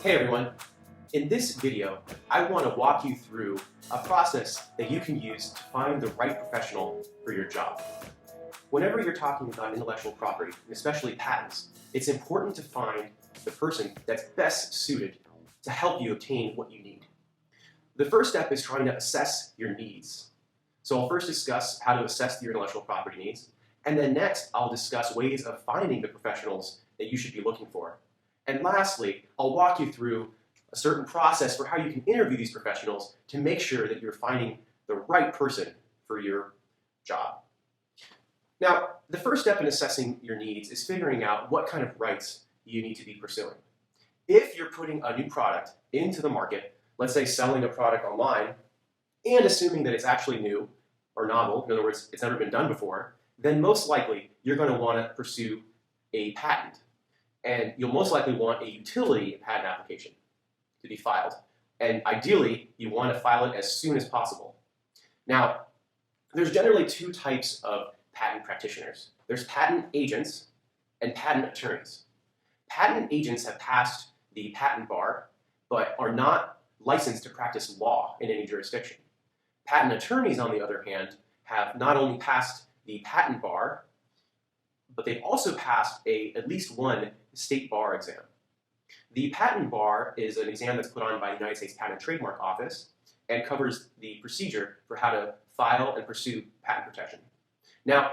Hey everyone, in this video, I want to walk you through a process that you can use to find the right professional for your job. Whenever you're talking about intellectual property, and especially patents, it's important to find the person that's best suited to help you obtain what you need. The first step is trying to assess your needs. So I'll first discuss how to assess your intellectual property needs, and then next I'll discuss ways of finding the professionals that you should be looking for. And lastly, I'll walk you through a certain process for how you can interview these professionals to make sure that you're finding the right person for your job. Now, the first step in assessing your needs is figuring out what kind of rights you need to be pursuing. If you're putting a new product into the market, let's say selling a product online, and assuming that it's actually new or novel, in other words, it's never been done before, then most likely you're going to want to pursue a patent. And you'll most likely want a utility patent application to be filed. And ideally, you want to file it as soon as possible. Now, there's generally two types of patent practitioners. There's patent agents and patent attorneys. Patent agents have passed the patent bar, but are not licensed to practice law in any jurisdiction. Patent attorneys, on the other hand, have not only passed the patent bar, but they've also passed at least one state bar exam. The patent bar is an exam that's put on by the United States Patent and Trademark Office and covers the procedure for how to file and pursue patent protection. Now,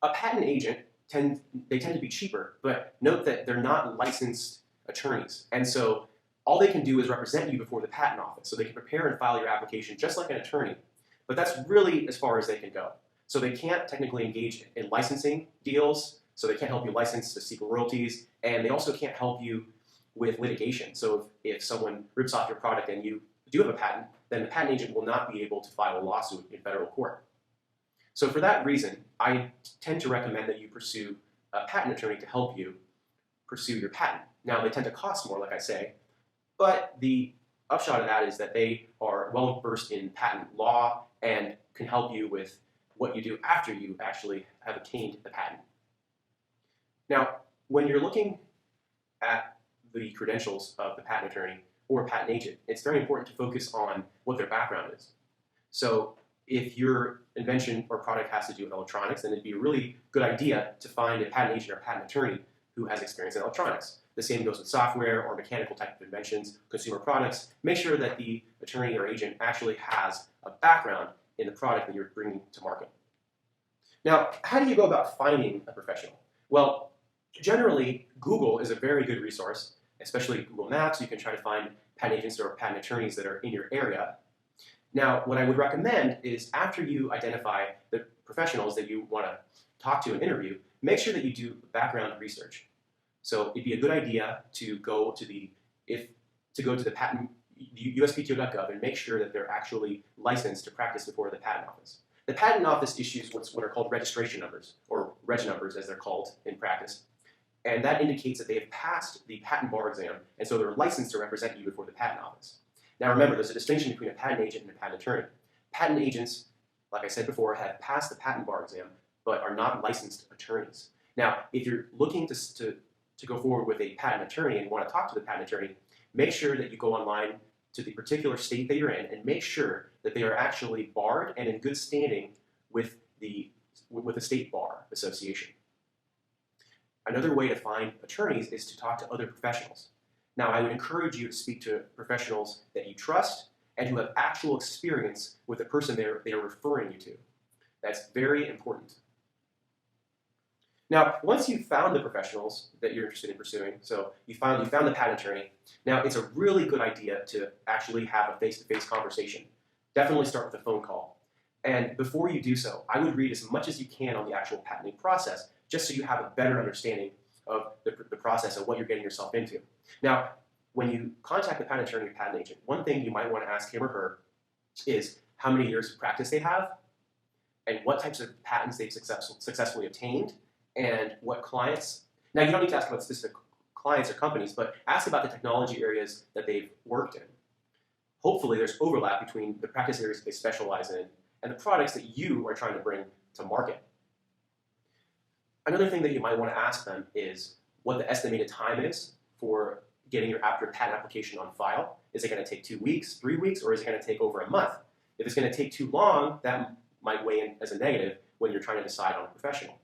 a patent agent, they tend to be cheaper, but note that they're not licensed attorneys. And so all they can do is represent you before the patent office. So they can prepare and file your application just like an attorney. But that's really as far as they can go. So they can't technically engage in licensing deals, so they can't help you license to seek royalties, and they also can't help you with litigation. So if someone rips off your product and you do have a patent, then the patent agent will not be able to file a lawsuit in federal court. So for that reason, I tend to recommend that you pursue a patent attorney to help you pursue your patent. Now, they tend to cost more, like I say, but the upshot of that is that they are well versed in patent law and can help you with what you do after you actually have obtained the patent. Now, when you're looking at the credentials of the patent attorney or patent agent, it's very important to focus on what their background is. So if your invention or product has to do with electronics, then it'd be a really good idea to find a patent agent or patent attorney who has experience in electronics. The same goes with software or mechanical type of inventions, consumer products. Make sure that the attorney or agent actually has a background in the product that you're bringing to market. Now, how do you go about finding a professional? Well, generally, Google is a very good resource, especially Google Maps. You can try to find patent agents or patent attorneys that are in your area. Now, what I would recommend is after you identify the professionals that you want to talk to and interview, make sure that you do background research. So it'd be a good idea to go to the patent USPTO.gov and make sure that they're actually licensed to practice before the patent office. The patent office issues what are called registration numbers, or reg numbers as they're called in practice. And that indicates that they have passed the patent bar exam, and so they're licensed to represent you before the patent office. Now remember, there's a distinction between a patent agent and a patent attorney. Patent agents, like I said before, have passed the patent bar exam, but are not licensed attorneys. Now, if you're looking to go forward with a patent attorney and want to talk to the patent attorney, make sure that you go online to the particular state that you're in and make sure that they are actually barred and in good standing with the state bar association. Another way to find attorneys is to talk to other professionals. Now, I would encourage you to speak to professionals that you trust and who have actual experience with the person they are referring you to. That's very important. Now, once you've found the professionals that you're interested in pursuing, so you found the patent attorney, now it's a really good idea to actually have a face-to-face conversation. Definitely start with a phone call. And before you do so, I would read as much as you can on the actual patenting process, just so you have a better understanding of the process of what you're getting yourself into. Now, when you contact the patent attorney or patent agent, one thing you might want to ask him or her is how many years of practice they have, and what types of patents they've successfully obtained, and what clients. Now, you don't need to ask about specific clients or companies, but ask about the technology areas that they've worked in. Hopefully, there's overlap between the practice areas that they specialize in and the products that you are trying to bring to market. Another thing that you might want to ask them is what the estimated time is for getting your patent application on file? Is it going to take 2 weeks, 3 weeks, or is it going to take over a month? If it's going to take too long, that might weigh in as a negative when you're trying to decide on a professional.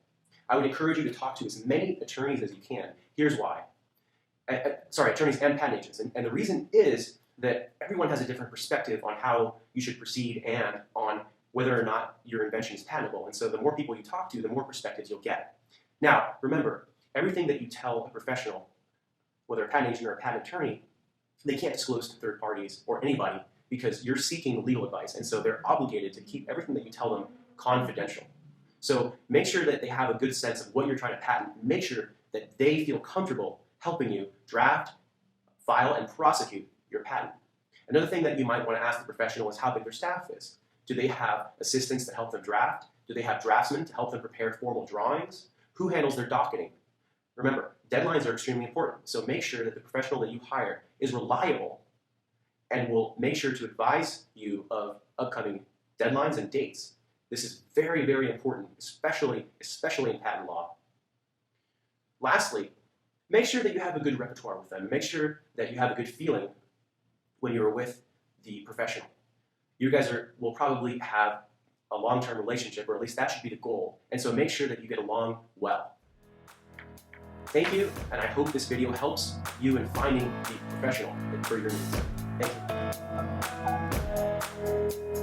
I would encourage you to talk to as many attorneys as you can. Here's why. Attorneys and patent agents. And the reason is that everyone has a different perspective on how you should proceed and on whether or not your invention is patentable. And so the more people you talk to, the more perspectives you'll get. Now, remember, everything that you tell a professional, whether a patent agent or a patent attorney, they can't disclose to third parties or anybody because you're seeking legal advice. And so they're obligated to keep everything that you tell them confidential. So make sure that they have a good sense of what you're trying to patent. Make sure that they feel comfortable helping you draft, file, and prosecute your patent. Another thing that you might want to ask the professional is how big their staff is. Do they have assistants to help them draft? Do they have draftsmen to help them prepare formal drawings? Who handles their docketing? Remember, deadlines are extremely important, so make sure that the professional that you hire is reliable and will make sure to advise you of upcoming deadlines and dates. This is very, very important, especially in patent law. Lastly, make sure that you have a good repertoire with them. Make sure that you have a good feeling when you're with the professional. You guys will probably have a long-term relationship, or at least that should be the goal. And so make sure that you get along well. Thank you, and I hope this video helps you in finding the professional for your needs. Thank you.